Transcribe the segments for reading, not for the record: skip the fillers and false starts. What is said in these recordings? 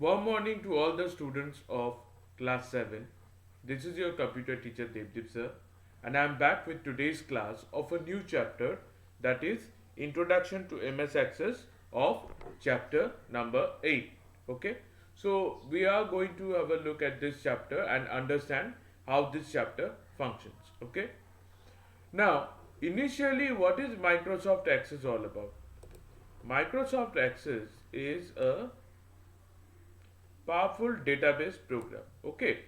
Warm morning to all the students of class 7. This is your computer teacher Devdip sir, and I am back with today's class of a new chapter, that is Introduction to MS Access of chapter number 8. Okay, so we are going to have a look at this chapter and understand how this chapter functions. Okay, now initially, what is Microsoft Access all about? Microsoft Access is a powerful database program. Okay,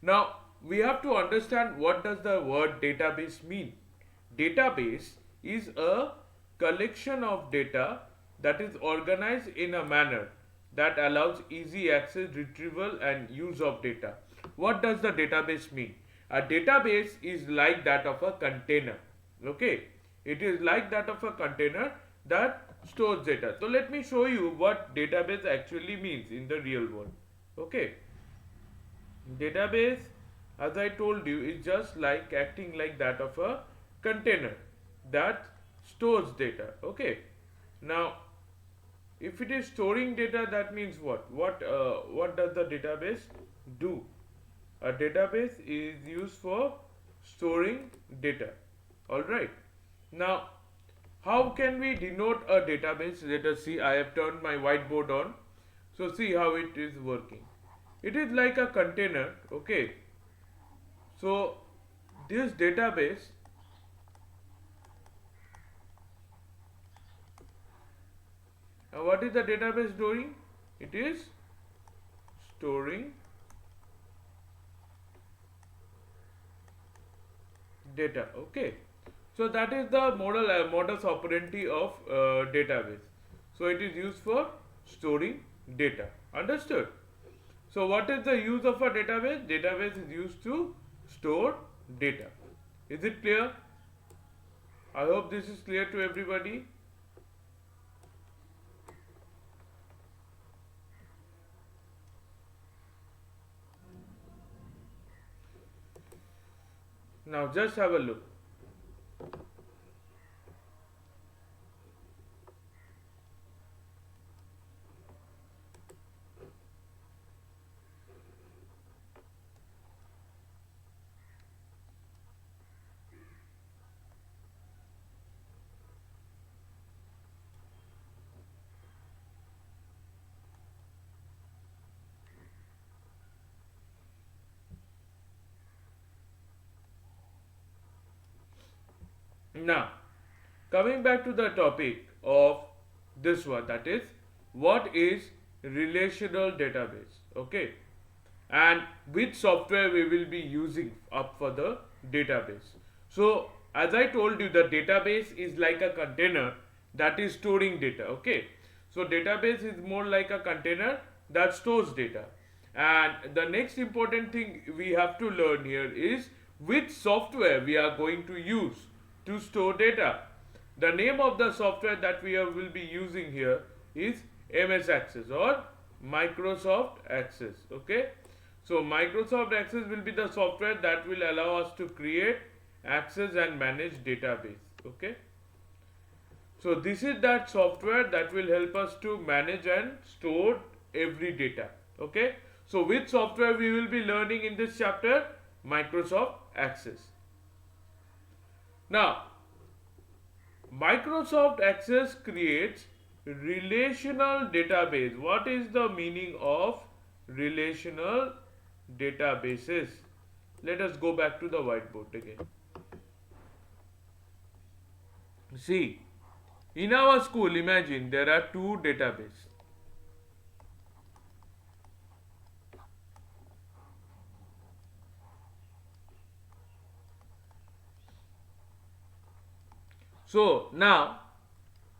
now we have to understand what does the word database mean. Database is a collection of data that is organized in a manner that allows easy access, retrieval and use of data. What does the database mean? A database is like that of a container. Okay, it is like that of a container that stores data. So let me show you what database actually means in the real world. Okay, database, as I told you, is just like acting like that of a container that stores data. Okay, now if it is storing data, that means what does the database do? A database is used for storing data. All right, now how can we denote a database? Let us see. I have turned my whiteboard on, so see how it is working. It is like a container. Okay, so this database, what is the database doing? It is storing data. Okay, so that is the modus operandi of database. So it is used for storing data. Understood? So what is the use of a database? Database is used to store data. Is it clear? I hope this is clear to everybody. Now just have a look. Now, coming back to the topic of this one, that is, what is relational database? Okay, and which software we will be using up for the database. So, as I told you, the database is like a container that is storing data. Okay, so database is more like a container that stores data. And the next important thing we have to learn here is which software we are going to use to store data. The name of the software that will be using here is MS Access or Microsoft Access. Okay, so Microsoft Access will be the software that will allow us to create, access and manage database. Okay, so this is that software that will help us to manage and store every data. Okay, so which software we will be learning in this chapter? Microsoft Access. Now, Microsoft Access creates relational database. What is the meaning of relational databases? Let us go back to the whiteboard again. See, in our school, imagine there are two databases. So now,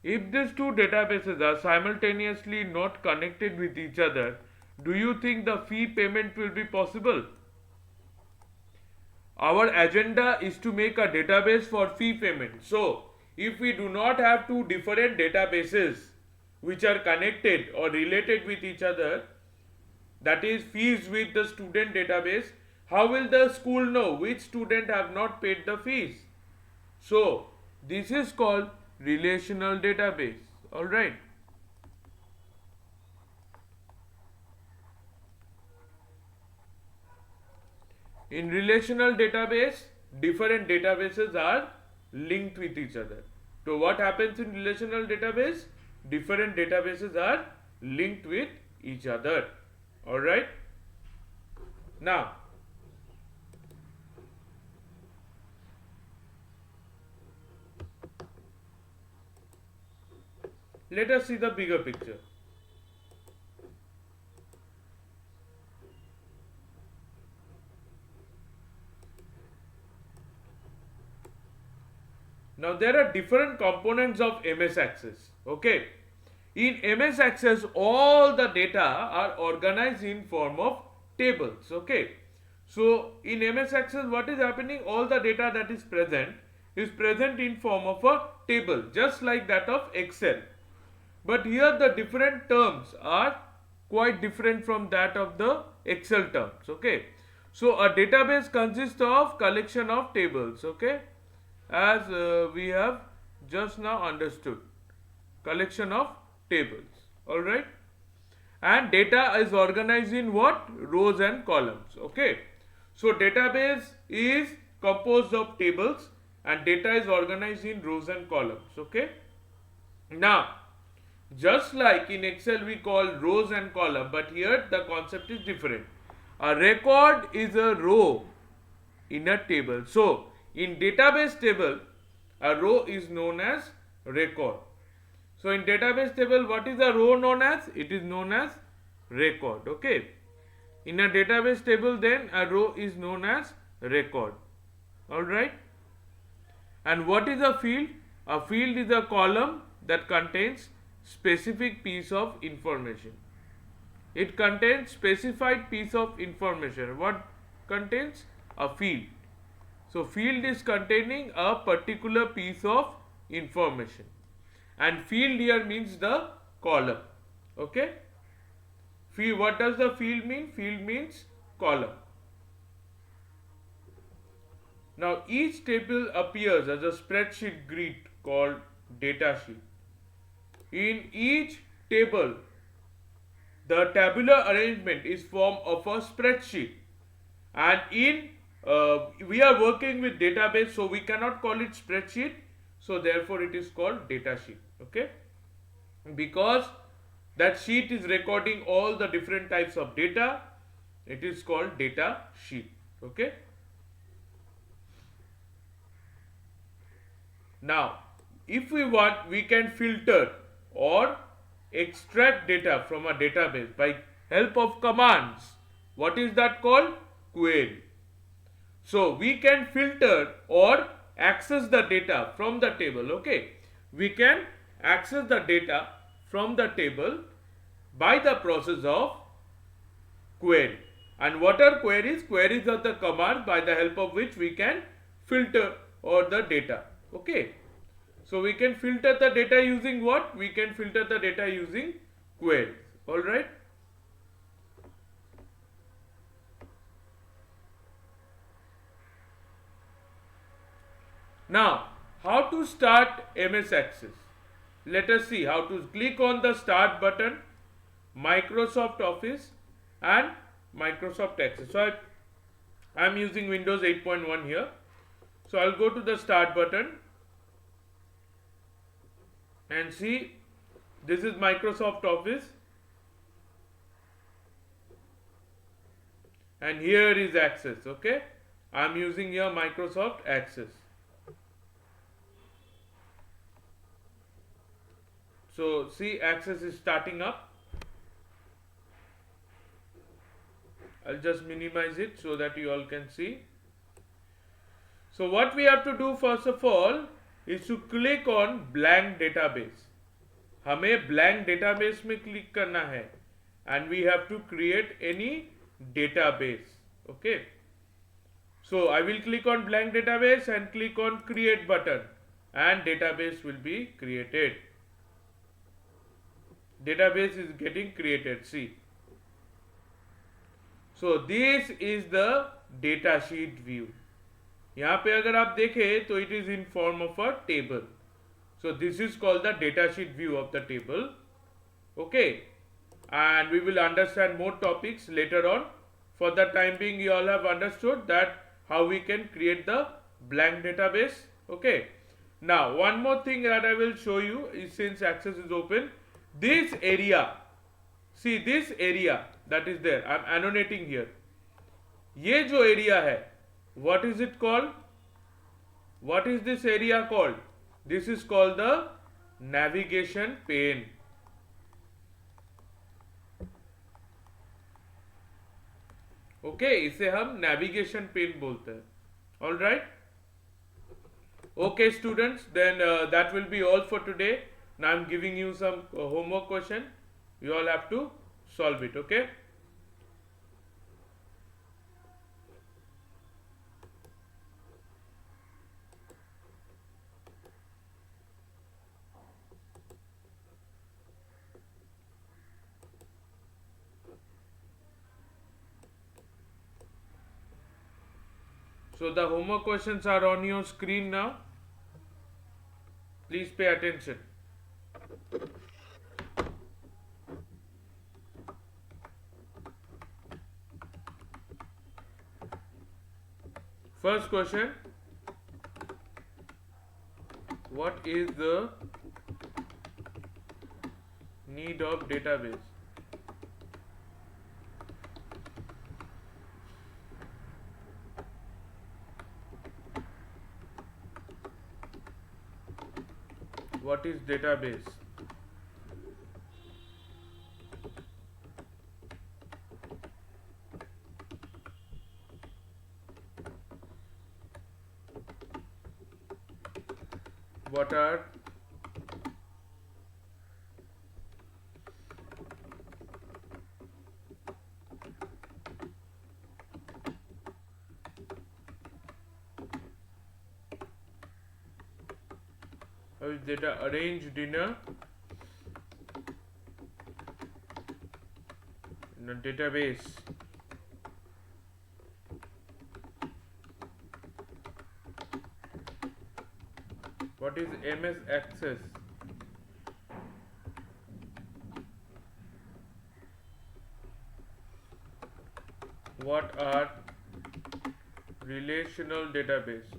if these two databases are simultaneously not connected with each other, do you think the fee payment will be possible? Our agenda is to make a database for fee payment. So, if we do not have two different databases which are connected or related with each other, that is fees with the student database, how will the school know which student have not paid the fees? So, this is called relational database. All right. In relational database, different databases are linked with each other. So what happens in relational database? Different databases are linked with each other. Alright. Now, let us see the bigger picture. Now there are different components of MS Access. Okay. In MS Access, all the data are organized in form of tables. Okay. So in MS Access, what is happening? All the data that is present in form of a table, just like that of Excel. But here the different terms are quite different from that of the Excel terms. Okay. So a database consists of collection of tables. Okay, as we have just now understood, collection of tables. All right, and data is organized in what? Rows and columns. Okay, so database is composed of tables and data is organized in rows and columns. Okay, now just like in Excel we call rows and column, but here the concept is different. A record is a row in a table. So in database table, a row is known as record. So in database table, what is a row known as? It is known as record. Okay. In a database table, then a row is known as record. Alright. And what is a field? A field is a column that contains specific piece of information. It contains specified piece of information. What contains? A field. So field is containing a particular piece of information, and field here means the column. Okay. Field, what does the field mean? Field means column. Now each table appears as a spreadsheet grid called data sheet. In each table, the tabular arrangement is form of a spreadsheet, and in we are working with database, so we cannot call it spreadsheet, so therefore it is called data sheet. Okay, because that sheet is recording all the different types of data, it is called data sheet. Okay, now if we want, we can filter or extract data from a database by help of commands. What is that called? Query. So we can filter or access the data from the table. Okay, we can access the data from the table by the process of query. And what are queries? Queries are the commands by the help of which we can filter or the data. Okay, so we can filter the data using what? We can filter the data using queries. All right. Now, how to start MS Access? Let us see how to click on the start button, Microsoft Office and Microsoft Access. So I am using Windows 8.1 here. So I'll go to the start button and see, this is Microsoft Office and here is Access. Okay, I am using here Microsoft Access. So see, Access is starting up. I'll just minimize it so that you all can see. So what we have to do first of all is to click on blank database. हमें blank database में click करना है and we have to create any database. Okay. So I will click on blank database and click on create button and database will be created. Database is getting created. See. So this is the data sheet view. यहाँ पे अगर आप देखें तो it is in form of a table. So this is called the data sheet view of the table. Okay, and we will understand more topics later on. for the time being you all have understood that how we can create the blank database. Okay, now one more thing that I will show you is, since access is open, this area, see this area that is there, I am annotating here, ये जो area है, what is it called? What is this area called? This is called the navigation pane. Okay इसे हम navigation pane बोलते हैं. All right. Okay students, then that will be all for today. Now I am giving you some homework question. You all have to solve it. Okay. So the homework questions are on your screen now. Please pay attention. First question. What is the need of database? What is database? What are how is data arranged in a database? What is MS Access? What are relational database?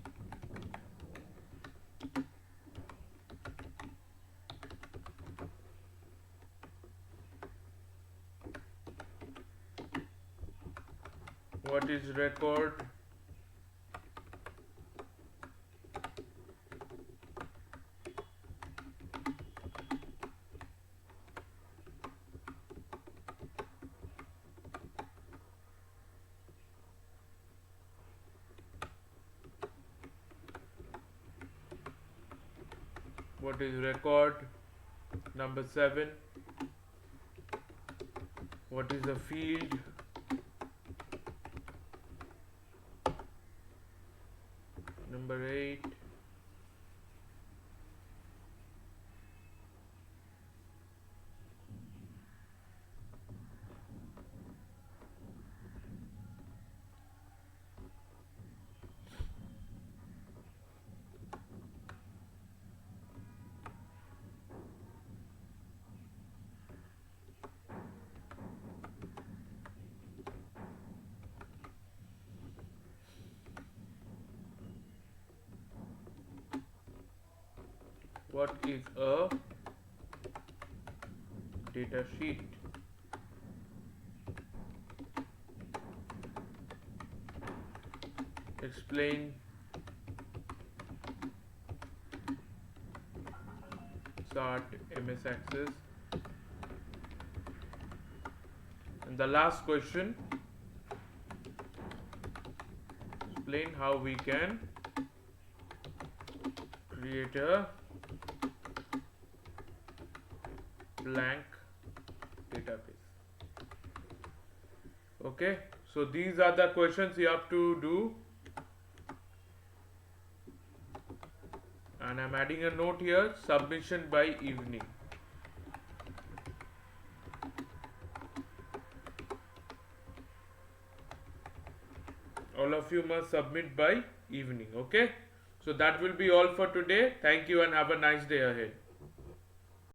What is record? What is record? Number 7. What is a field? Number 8. What is a data sheet? Explain start MS Access. And the last question, explain how we can create a blank database. Okay, so these are the questions you have to do, and I'm adding a note here, submission by evening. All of you must submit by evening. Okay, so that will be all for today. Thank you and have a nice day ahead.